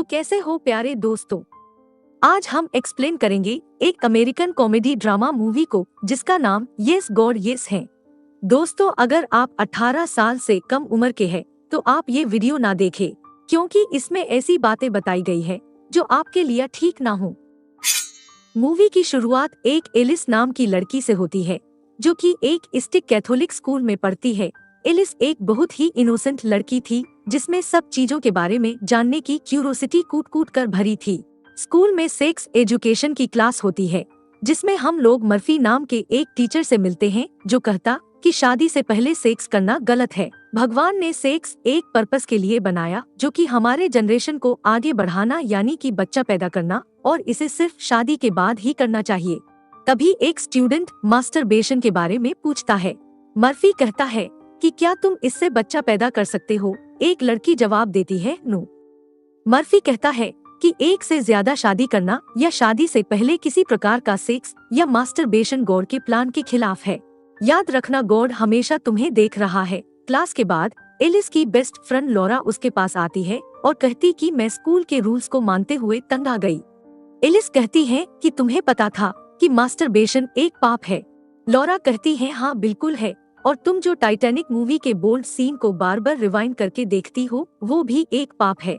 कैसे हो प्यारे दोस्तों। आज हम एक्सप्लेन करेंगे एक अमेरिकन कॉमेडी ड्रामा मूवी को जिसका नाम येस गॉड येस है। दोस्तों, अगर आप 18 साल से कम उम्र के हैं तो आप ये वीडियो ना देखें, क्योंकि इसमें ऐसी बातें बताई गई है जो आपके लिए ठीक ना हो। मूवी की शुरुआत एक एलिस नाम की लड़की से होती है जो कि एक स्टिक कैथोलिक स्कूल में पढ़ती है। एलिस एक बहुत ही इनोसेंट लड़की थी जिसमें सब चीजों के बारे में जानने की क्यूरोसिटी कूट कूट कर भरी थी। स्कूल में सेक्स एजुकेशन की क्लास होती है जिसमें हम लोग मर्फी नाम के एक टीचर से मिलते हैं जो कहता कि शादी से पहले सेक्स करना गलत है। भगवान ने सेक्स एक पर्पस के लिए बनाया जो कि हमारे जनरेशन को आगे बढ़ाना, यानी कि बच्चा पैदा करना, और इसे सिर्फ शादी के बाद ही करना चाहिए। तभी एक स्टूडेंट मास्टरबेशन के बारे में पूछता है। मर्फी कहता है कि क्या तुम इससे बच्चा पैदा कर सकते हो? एक लड़की जवाब देती है नो। मर्फी कहता है कि एक से ज्यादा शादी करना या शादी से पहले किसी प्रकार का सेक्स या मास्टरबेशन गॉड के प्लान के खिलाफ है। याद रखना, गॉड हमेशा तुम्हें देख रहा है। क्लास के बाद एलिस की बेस्ट फ्रेंड लॉरा उसके पास आती है और कहती कि मैं स्कूल के रूल्स को मानते हुए तंग आ गई। एलिस कहती है कि तुम्हें पता था कि मास्टरबेशन एक पाप है? लॉरा कहती है हाँ बिल्कुल है, और तुम जो टाइटैनिक मूवी के बोल्ड सीन को बार बार रिवाइंड करके देखती हो वो भी एक पाप है।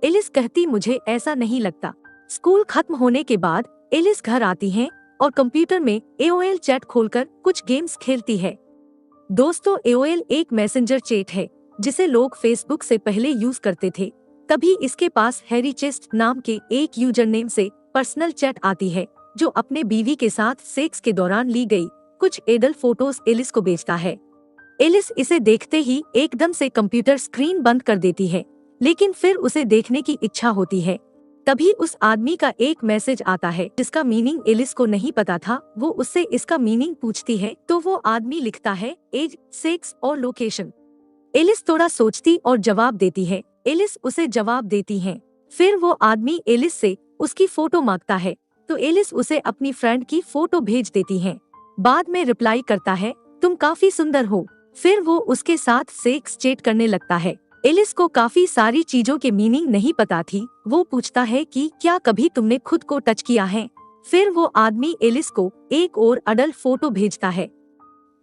एलिस कहती मुझे ऐसा नहीं लगता। स्कूल खत्म होने के बाद एलिस घर आती है और कंप्यूटर में AOL चैट खोलकर कुछ गेम्स खेलती है। दोस्तों, AOL एक मैसेंजर चैट है जिसे लोग फेसबुक से पहले यूज करते थे। तभी इसके पास हैरी चेस्ट नाम के एक यूजर नेम से पर्सनल चैट आती है जो अपने बीवी के साथ सेक्स के दौरान ली गई कुछ एडल्ट फोटोज एलिस को भेजता है। एलिस इसे देखते ही एकदम से कंप्यूटर स्क्रीन बंद कर देती है, लेकिन फिर उसे देखने की इच्छा होती है। तभी उस आदमी का एक मैसेज आता है जिसका मीनिंग एलिस को नहीं पता था। वो उससे इसका मीनिंग पूछती है तो वो आदमी लिखता है एज, सेक्स और लोकेशन। एलिस थोड़ा सोचती और जवाब देती है। एलिस उसे जवाब देती है। फिर वो आदमी एलिस से उसकी फोटो मांगता है तो एलिस उसे अपनी फ्रेंड की फोटो भेज देती है। बाद में रिप्लाई करता है तुम काफी सुंदर हो। फिर वो उसके साथ सेक्स चैट करने लगता है। एलिस को काफी सारी चीजों के मीनिंग नहीं पता थी। वो पूछता है कि क्या कभी तुमने खुद को टच किया है? फिर वो आदमी एलिस को एक और अडल्ट फोटो भेजता है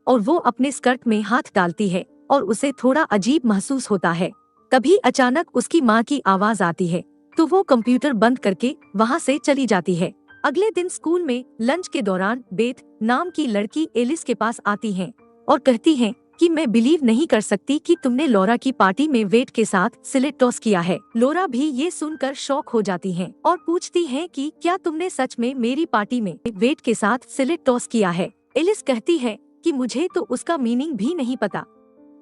और वो अपने स्कर्ट में हाथ डालती है और उसे थोड़ा अजीब महसूस होता है। तभी अचानक उसकी माँ की आवाज आती है तो वो कंप्यूटर बंद करके वहाँ से चली जाती है। अगले दिन स्कूल में लंच के दौरान बेथ नाम की लड़की एलिस के पास आती है और कहती है कि मैं बिलीव नहीं कर सकती कि तुमने लॉरा की पार्टी में वेट के साथ सिलेट टॉस किया है। लॉरा भी ये सुनकर शॉक हो जाती है और पूछती है कि क्या तुमने सच में मेरी पार्टी में वेट के साथ सिलेट टॉस किया है? एलिस कहती है कि मुझे तो उसका मीनिंग भी नहीं पता।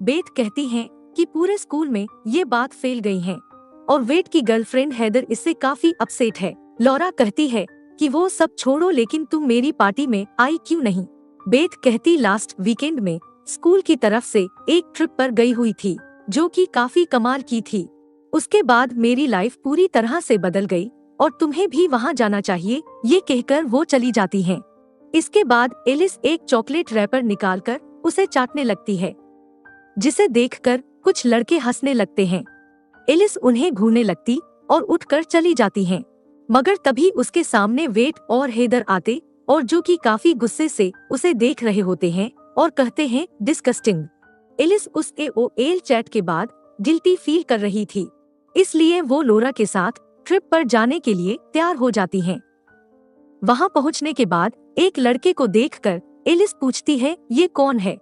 बेथ कहती है कि पूरे स्कूल में ये बात फैल गई है और वेट की गर्लफ्रेंड हेदर इससे काफी अपसेट है। लॉरा कहती है कि वो सब छोड़ो, लेकिन तुम मेरी पार्टी में आई क्यों नहीं? बेथ कहती लास्ट वीकेंड में स्कूल की तरफ से एक ट्रिप पर गई हुई थी जो कि काफी कमाल की थी। उसके बाद मेरी लाइफ पूरी तरह से बदल गई और तुम्हें भी वहाँ जाना चाहिए। ये कहकर वो चली जाती हैं। इसके बाद एलिस एक चॉकलेट रैपर निकालकर उसे चाटने लगती है जिसे देखकर कुछ लड़के हंसने लगते हैं। एलिस उन्हें घूरने लगती और उठकर चली जाती हैं। मगर तभी उसके सामने वेट और हेदर आते और जो कि काफी गुस्से से उसे देख रहे होते हैं और कहते हैं डिस्कस्टिंग। एलिस उस AOL चैट के बाद गिल्टी फील कर रही थी, इसलिए वो लॉरा के साथ ट्रिप पर जाने के लिए तैयार हो जाती हैं। वहां पहुंचने के बाद एक लड़के को देखकर एलिस पूछती है ये कौन है?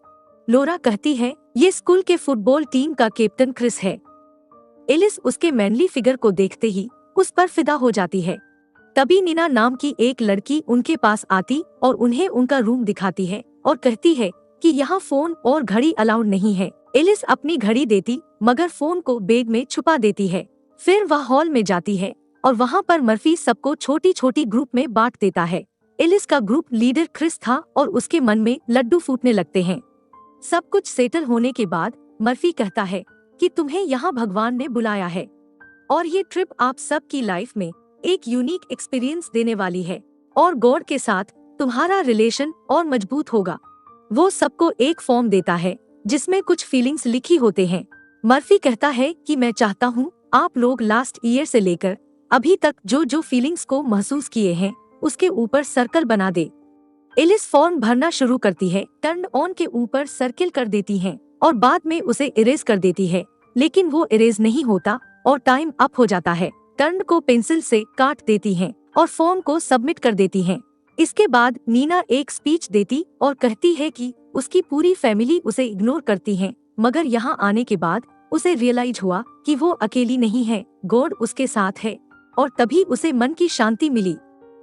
लॉरा कहती है ये स्कूल के फुटबॉल टीम का कैप्टन क्रिस है। एलिस उसके मैनली फिगर को देखते ही उस पर फिदा हो जाती है। तभी नीना नाम की एक लड़की उनके पास आती और उन्हें उनका रूम दिखाती है और कहती है कि यहाँ फोन और घड़ी अलाउड नहीं है। एलिस अपनी घड़ी देती मगर फोन को बैग में छुपा देती है। फिर वह हॉल में जाती है और वहाँ पर मर्फी सबको छोटी छोटी ग्रुप में बांट देता है। एलिस का ग्रुप लीडर क्रिस था और उसके मन में लड्डू फूटने लगते हैं। सब कुछ सेटल होने के बाद मर्फी कहता है कि तुम्हें यहाँ भगवान ने बुलाया है और ये ट्रिप आप सब की लाइफ में एक यूनिक एक्सपीरियंस देने वाली है और गॉड के साथ तुम्हारा रिलेशन और मजबूत होगा। वो सबको एक फॉर्म देता है जिसमें कुछ फीलिंग्स लिखी होते हैं। मर्फी कहता है कि मैं चाहता हूँ आप लोग लास्ट ईयर से लेकर अभी तक जो जो फीलिंग्स को महसूस किए हैं उसके ऊपर सर्कल बना दे। एलिस फॉर्म भरना शुरू करती है, टर्न ऑन के ऊपर सर्किल कर देती है और बाद में उसे इरेज कर देती है, लेकिन वो इरेज नहीं होता और टाइम अप हो जाता है। टर्न को पेंसिल से काट देती है और फॉर्म को सबमिट कर देती है। इसके बाद नीना एक स्पीच देती और कहती है कि उसकी पूरी फैमिली उसे इग्नोर करती है, मगर यहाँ आने के बाद उसे रियलाइज हुआ कि वो अकेली नहीं है, गॉड उसके साथ है, और तभी उसे मन की शांति मिली।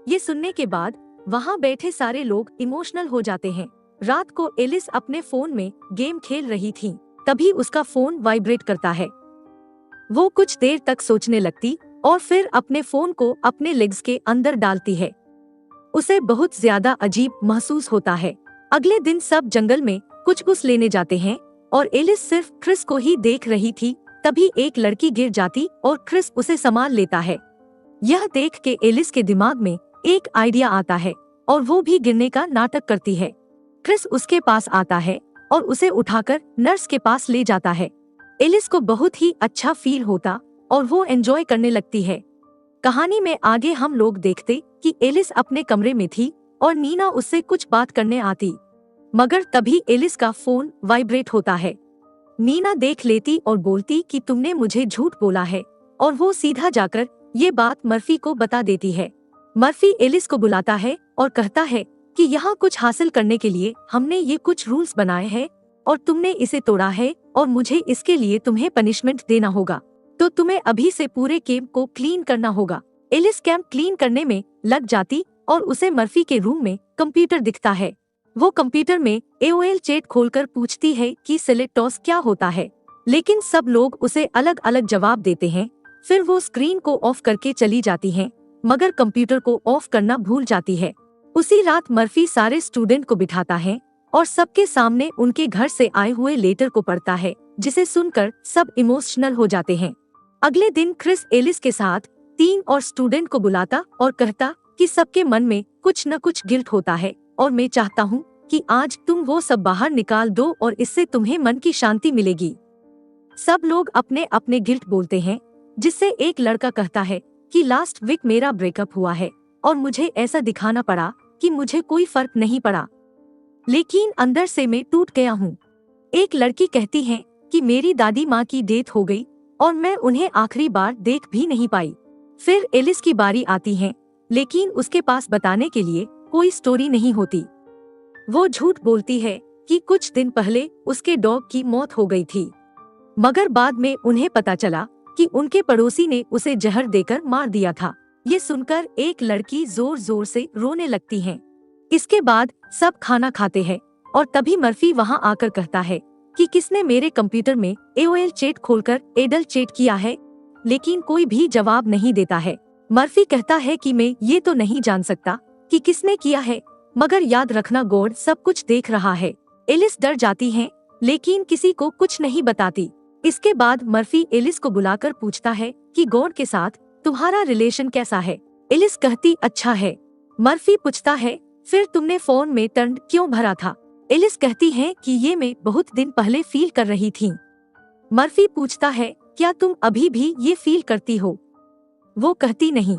ये सुनने के बाद वहाँ बैठे सारे लोग इमोशनल हो जाते हैं। रात को एलिस अपने फोन में गेम खेल रही थी, तभी उसका फोन वाइब्रेट करता है। वो कुछ देर तक सोचने लगती और फिर अपने फोन को अपने लेग्स के अंदर डालती है। उसे बहुत ज्यादा अजीब महसूस होता है। अगले दिन सब जंगल में कुछ लेने जाते हैं और एलिस सिर्फ क्रिस को ही देख रही थी। तभी एक लड़की गिर जाती और क्रिस उसे संभाल लेता है। यह देख के एलिस के दिमाग में एक आइडिया आता है और वो भी गिरने का नाटक करती है। क्रिस उसके पास आता है और उसे उठाकर नर्स के पास ले जाता है। एलिस को बहुत ही अच्छा फील होता और वो एंजॉय करने लगती है। कहानी में आगे हम लोग देखते कि एलिस अपने कमरे में थी और नीना उससे कुछ बात करने आती, मगर तभी एलिस का फोन वाइब्रेट होता है। नीना देख लेती और बोलती कि तुमने मुझे झूठ बोला है, और वो सीधा जाकर ये बात मर्फी को बता देती है। मर्फी एलिस को बुलाता है और कहता है कि यहाँ कुछ हासिल करने के लिए हमने ये कुछ रूल्स बनाए हैं और तुमने इसे तोड़ा है और मुझे इसके लिए तुम्हें पनिशमेंट देना होगा, तो तुम्हें अभी से पूरे कैंप को क्लीन करना होगा। एलिस कैंप क्लीन करने में लग जाती और उसे मर्फी के रूम में कंप्यूटर दिखता है। वो कंप्यूटर में AOL चैट खोलकर पूछती है कि सेलेक्टॉस क्या होता है, लेकिन सब लोग उसे अलग अलग जवाब देते हैं। फिर वो स्क्रीन को ऑफ करके चली जाती है, मगर कंप्यूटर को ऑफ करना भूल जाती है। उसी रात मर्फी सारे स्टूडेंट को बिठाता है और सबके सामने उनके घर से आए हुए लेटर को पढ़ता है, जिसे सुनकर सब इमोशनल हो जाते हैं। अगले दिन क्रिस एलिस के साथ 3 और स्टूडेंट को बुलाता और कहता कि सबके मन में कुछ न कुछ गिल्ट होता है और मैं चाहता हूँ कि आज तुम वो सब बाहर निकाल दो और इससे तुम्हें मन की शांति मिलेगी। सब लोग अपने अपने गिल्ट बोलते हैं, जिससे एक लड़का कहता है कि लास्ट वीक मेरा ब्रेकअप हुआ है और मुझे ऐसा दिखाना पड़ा कि मुझे कोई फर्क नहीं पड़ा, लेकिन अंदर से मैं टूट गया हूँ। एक लड़की कहती है कि मेरी दादी माँ की डेथ हो गई और मैं उन्हें आखिरी बार देख भी नहीं पाई। फिर एलिस की बारी आती है, लेकिन उसके पास बताने के लिए कोई स्टोरी नहीं होती। वो झूठ बोलती है कि कुछ दिन पहले उसके डॉग की मौत हो गई थी, मगर बाद में उन्हें पता चला कि उनके पड़ोसी ने उसे जहर देकर मार दिया था। ये सुनकर एक लड़की जोर जोर से रोने लगती है। इसके बाद सब खाना खाते हैं और तभी मर्फी वहाँ आकर कहता है कि किसने मेरे कंप्यूटर में AOL चैट खोलकर एडल्ट चैट किया है, लेकिन कोई भी जवाब नहीं देता है। मर्फी कहता है कि मैं ये तो नहीं जान सकता कि किसने किया है, मगर याद रखना गॉड सब कुछ देख रहा है। एलिस डर जाती है, लेकिन किसी को कुछ नहीं बताती। इसके बाद मर्फी एलिस को बुलाकर पूछता है कि गॉड के साथ तुम्हारा रिलेशन कैसा है। एलिस कहती अच्छा है। मर्फी पूछता है फिर तुमने फोन में टर्न क्यों भरा था। एलिस कहती है कि ये मैं बहुत दिन पहले फील कर रही थी। मर्फी पूछता है क्या तुम अभी भी ये फील करती हो। वो कहती नहीं।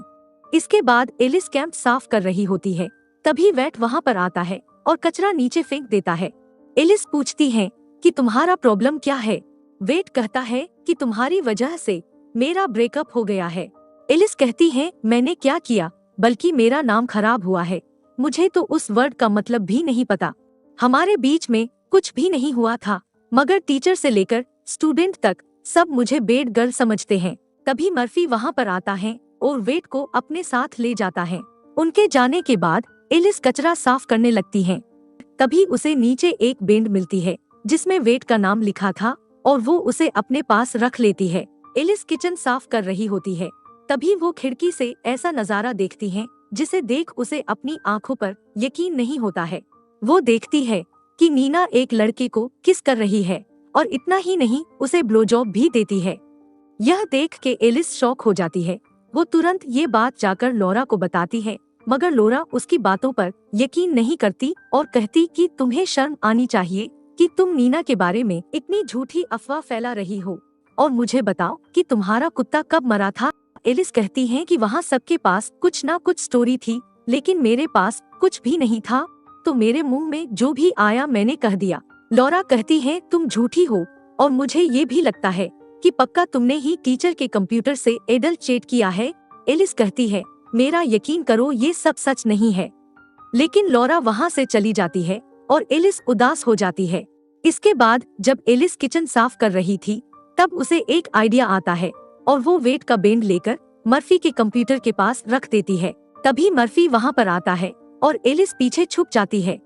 इसके बाद एलिस कैंप साफ कर रही होती है, तभी वेट वहाँ पर आता है और कचरा नीचे फेंक देता है। एलिस पूछती है कि तुम्हारा प्रॉब्लम क्या है। वेट कहता है कि तुम्हारी वजह से मेरा ब्रेकअप हो गया है। एलिस कहती है मैंने क्या किया, बल्कि मेरा नाम खराब हुआ है। मुझे तो उस वर्ड का मतलब भी नहीं पता। हमारे बीच में कुछ भी नहीं हुआ था, मगर टीचर से लेकर स्टूडेंट तक सब मुझे बेड गर्ल समझते हैं। तभी मर्फी वहाँ पर आता है और वेट को अपने साथ ले जाता है। उनके जाने के बाद एलिस कचरा साफ करने लगती है। तभी उसे नीचे एक बेंड मिलती है जिसमें वेट का नाम लिखा था और वो उसे अपने पास रख लेती है। एलिस किचन साफ कर रही होती है, तभी वो खिड़की से ऐसा नजारा देखती है जिसे देख उसे अपनी आंखों पर यकीन नहीं होता है। वो देखती है कि नीना एक लड़के को किस कर रही है और इतना ही नहीं उसे ब्लोजॉब भी देती है। यह देख के एलिस शॉक हो जाती है। वो तुरंत ये बात जाकर लॉरा को बताती है, मगर लॉरा उसकी बातों पर यकीन नहीं करती और कहती कि तुम्हें शर्म आनी चाहिए कि तुम नीना के बारे में इतनी झूठी अफवाह फैला रही हो, और मुझे बताओ कि तुम्हारा कुत्ता कब मरा था। एलिस कहती है कि वहाँ सबके पास कुछ ना कुछ स्टोरी थी, लेकिन मेरे पास कुछ भी नहीं था, तो मेरे मुंह में जो भी आया मैंने कह दिया। लॉरा कहती है तुम झूठी हो, और मुझे ये भी लगता है कि पक्का तुमने ही टीचर के कंप्यूटर से एडल्ट चैट किया है। एलिस कहती है मेरा यकीन करो ये सब सच नहीं है। लेकिन लॉरा वहाँ से चली जाती है और एलिस उदास हो जाती है। इसके बाद जब एलिस किचन साफ कर रही थी तब उसे एक आइडिया आता है और वो वेट का बैंड लेकर मर्फी के कंप्यूटर के पास रख देती है। तभी मर्फी वहाँ पर आता है और एलिस पीछे छुप जाती है।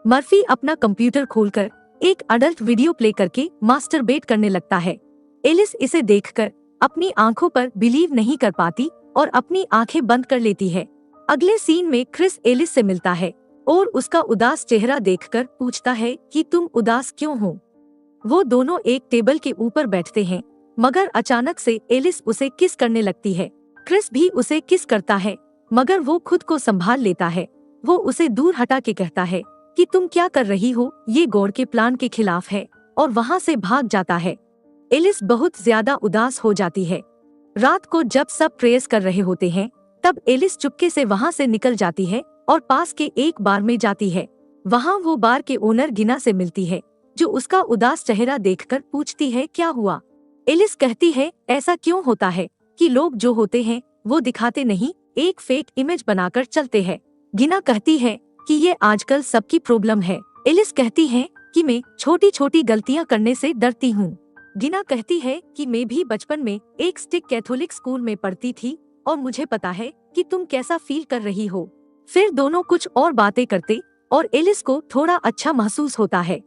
मर्फी अपना कंप्यूटर खोलकर एक अडल्ट वीडियो प्ले करके मास्टरबेट करने लगता है। एलिस इसे देखकर अपनी आंखों पर बिलीव नहीं कर पाती और अपनी आंखें बंद कर लेती है। अगले सीन में क्रिस एलिस से मिलता है और उसका उदास चेहरा देखकर पूछता है कि तुम उदास क्यों हो। वो दोनों एक टेबल के ऊपर बैठते हैं, मगर अचानक से एलिस उसे किस करने लगती है। क्रिस भी उसे किस करता है, मगर वो खुद को संभाल लेता है। वो उसे दूर हटा के कहता है कि तुम क्या कर रही हो, ये गॉड के प्लान के खिलाफ है, और वहाँ से भाग जाता है। एलिस बहुत ज्यादा उदास हो जाती है। रात को जब सब प्रेयर्स कर रहे होते हैं तब एलिस चुपके से वहाँ से निकल जाती है और पास के एक बार में जाती है। वहाँ वो बार के ओनर गिना से मिलती है, जो उसका उदास चेहरा देखकर पूछती है क्या हुआ। एलिस कहती है ऐसा क्यों होता है कि लोग जो होते हैं वो दिखाते नहीं, एक फेक इमेज बनाकर चलते हैं। गिना कहती है कि ये आजकल सबकी प्रॉब्लम है। एलिस कहती है कि मैं छोटी छोटी गलतियाँ करने से डरती हूँ। गिना कहती है कि मैं भी बचपन में एक स्टिक कैथोलिक स्कूल में पढ़ती थी और मुझे पता है कि तुम कैसा फील कर रही हो। फिर दोनों कुछ और बातें करते और एलिस को थोड़ा अच्छा महसूस होता है।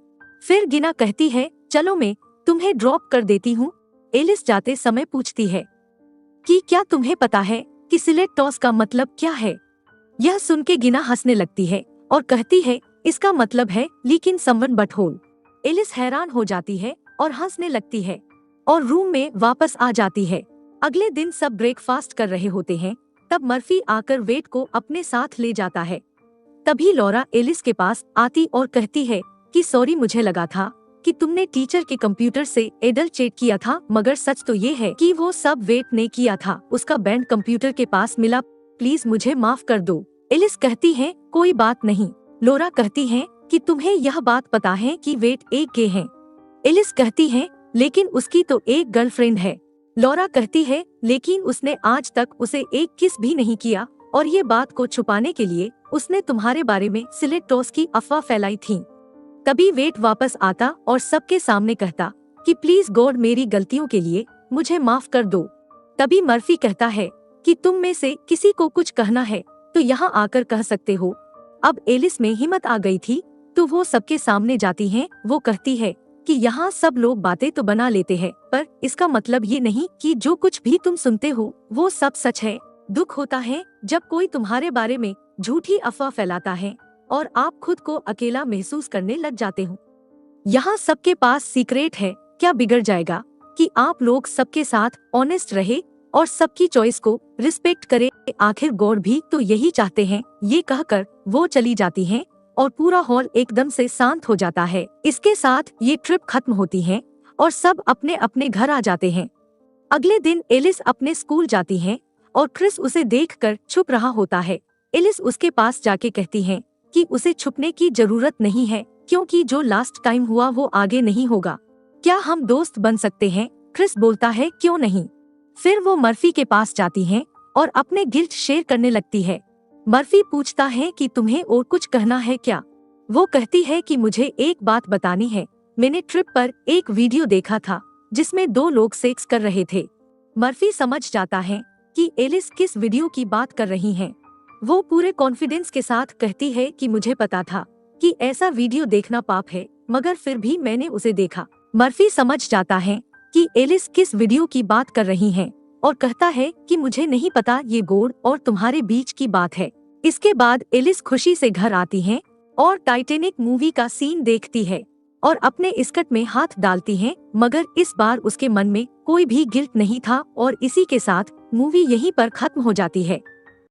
फिर गिना कहती है चलो मैं तुम्हें ड्रॉप कर देती हूँ। एलिस जाते समय पूछती है कि क्या तुम्हें पता है कि सिलेट टॉस का मतलब क्या है। यह सुन के गिना हंसने लगती है और कहती है इसका मतलब है लेकिन समवन बट होल। एलिस हैरान हो जाती है और हंसने लगती है और रूम में वापस आ जाती है। अगले दिन सब ब्रेकफास्ट कर रहे होते हैं, तब मर्फी आकर वेट को अपने साथ ले जाता है। तभी लॉरा एलिस के पास आती और कहती है कि सॉरी, मुझे लगा था कि तुमने टीचर के कंप्यूटर से एडल्ट चैट किया था, मगर सच तो ये है कि वो सब वेट ने किया था। उसका बैंड कंप्यूटर के पास मिला, प्लीज मुझे माफ कर दो। एलिस कहती है कोई बात नहीं। लॉरा कहती है कि तुम्हें यह बात पता है कि वेट एक गे है। एलिस कहती है लेकिन उसकी तो एक गर्लफ्रेंड है। लॉरा कहती है लेकिन उसने आज तक उसे एक किस भी नहीं किया, और ये बात को छुपाने के लिए उसने तुम्हारे बारे में सिलेट टॉस की अफवाह फैलाई थी। तभी वेट वापस आता और सबके सामने कहता कि प्लीज गॉड मेरी गलतियों के लिए मुझे माफ कर दो। तभी मर्फी कहता है कि तुम में से किसी को कुछ कहना है तो यहाँ आकर कह सकते हो। अब एलिस में हिम्मत आ गई थी तो वो सबके सामने जाती है। वो कहती है कि यहाँ सब लोग बातें तो बना लेते हैं, पर इसका मतलब ये नहीं कि जो कुछ भी तुम सुनते हो वो सब सच है। दुख होता है जब कोई तुम्हारे बारे में झूठी अफवाह फैलाता है और आप खुद को अकेला महसूस करने लग जाते हो। यहाँ सबके पास सीक्रेट है, क्या बिगड़ जाएगा कि आप लोग सबके साथ ऑनेस्ट रहे और सबकी चॉइस को रिस्पेक्ट करे। आखिर गॉड भी तो यही चाहते हैं। ये कहकर वो चली जाती हैं और पूरा हॉल एकदम से शांत हो जाता है। इसके साथ ये ट्रिप खत्म होती है और सब अपने अपने घर आ जाते हैं। अगले दिन एलिस अपने स्कूल जाती है और क्रिस उसे देखकर छुप रहा होता है। एलिस उसके पास जाके कहती है कि उसे छुपने की जरूरत नहीं है, क्योंकि जो लास्ट टाइम हुआ वो आगे नहीं होगा। क्या हम दोस्त बन सकते हैं? क्रिस बोलता है क्यों नहीं। फिर वो मर्फी के पास जाती है और अपने गिल्ट शेयर करने लगती है। मर्फी पूछता है कि तुम्हें और कुछ कहना है क्या। वो कहती है कि मुझे एक बात बतानी है। मैंने ट्रिप पर एक वीडियो देखा था जिसमें 2 लोग सेक्स कर रहे थे। मर्फी समझ जाता है कि एलिस किस वीडियो की बात कर रही हैं। वो पूरे कॉन्फिडेंस के साथ कहती है कि मुझे पता था कि ऐसा वीडियो देखना पाप है, मगर फिर भी मैंने उसे देखा। मर्फी समझ जाता है कि एलिस किस वीडियो की बात कर रही हैं और कहता है कि मुझे नहीं पता, ये गॉड और तुम्हारे बीच की बात है। इसके बाद एलिस खुशी से घर आती है और टाइटैनिक मूवी का सीन देखती है और अपने स्कर्ट में हाथ डालती है, मगर इस बार उसके मन में कोई भी गिल्ट नहीं था और इसी के साथ मूवी यहीं पर खत्म हो जाती है।